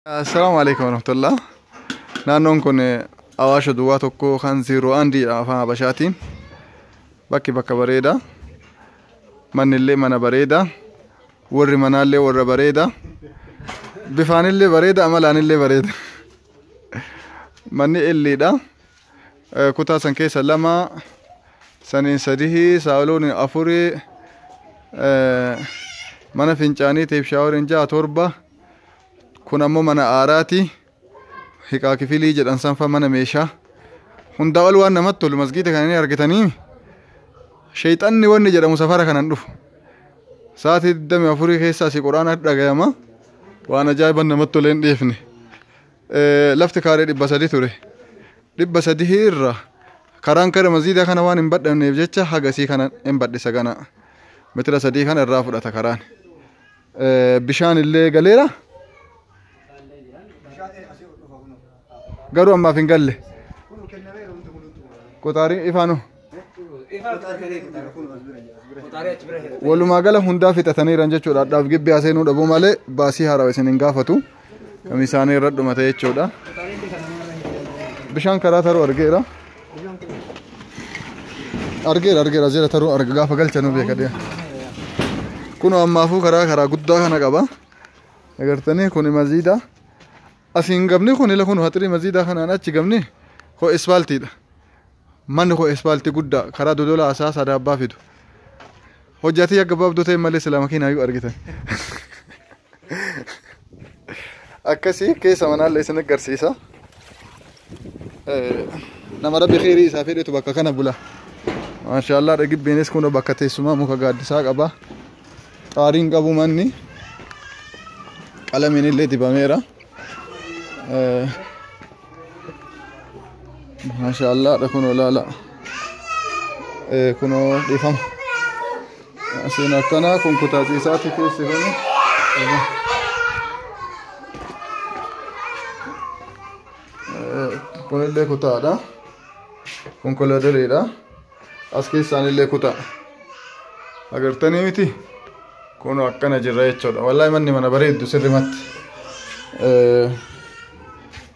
Assalamualaikum warahmatullah. Naannoon kun Awaasha Duwwaa tokko kan 01 afaan Habashaatiin bakki bakka bareeda. Manni illee mana bareeda. Warri manaallee warra bareeda. Bifaanillee bareeda, amalaanillee bareeda. Manni illiidha. Kutaa san keessa 2, saniin 3, saaloon 4, mana fincaanii teef shaaworiin 6, 7. Kun ammoo mana aaraati. Hiikaa kifilii jedhan sanfa mana meeshaa. Hundaa ol waan namatti tolu masgiida kana ni argitanii. Shayxanni wanni jedhamu safara kanan dhufu. Sa'aatii 24 keessaa si quraana dhagayama. Waan ajaa'iban namatti tole hin dhiifne. Lafti kaaree 300 ture. 300 irra karaan kara masgiida kana waan hin badhanneef jecha hagasii kana hin badhisa kana. Meetira 3 kana irraa fudhata karaan. Bishaan illee galeera. Garuu ammaaf hin galle. Qotaariin ifaanu. Walumaa gala hundaa fixataniiran jechuudha. Addaaf gibbii aseenuu dhabuu malee baasii haaraa isin hin gaafatu. Kam isaanii irra dhumate jechuudha. Bishaan karaa taruu argeera. Argeera jira taruu arga gaafa galchanuu beeka deema. Kun ammaafuu karaa guddaa kana qaba. Agartanii kun masjiida. Asiin gamni kun ila kun hatiri masjiida kanaan achi gamni ko asfaaltiidha. Manni ko asfaaltii guddaa karaa dodola asaasa daabbaa fidu. Hojjatii akka baabduu ta'e malee sila makiinaa yoo argitan. Akkasii keessa manaallee isin agarsiisa. Nama rabbi khairii isaa fedhetu bakka kana bula. Maashaallah dhagibbeenis kun bakka teessumaa muka gaaddisaa qaba. Xaariin qabu manni. Qalamiin illee dibameera. Maashaallah kuno laala. Kuno dhifama. Asiin akkana kun kutaatiisaati keessi kuni. Kun illee kutaadha. Kun kolodareedha. As keessaan illee kutaa. Agartanii miti? Kun akkana jirra jechuudha. Wallahi manni mana bareeddu sirrimatti.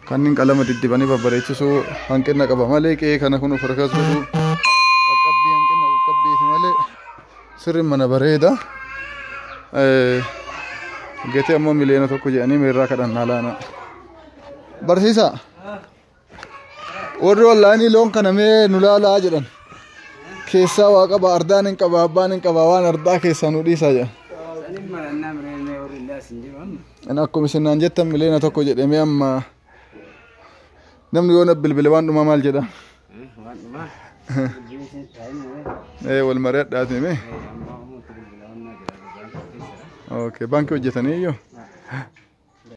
Kanneen qalama diddibanii babbareechisuu hanqina qaba malee qe'ee kana kun farkas godhu qaqqabbii hanqina qaqqabbiiti malee sirri mana bareeda. Gatii ammoo miliyoona 1 jedhanii meerraa kadhannaa laana. Barsiisaa warri wallaanii loon kana mee nu laalaa jedhan keessaa waa qaba ardaan hin qaba abbaan hin qaba waan ardaa keessaa nu dhiisaa jedhan. Akkuma isinaan jettan miliyoona 1 jedhamee amma namni yoo bilbile waan dhuma maal jedha? Wal mari'adhaati mee? Okay, baankii hojjetanii iyyuu?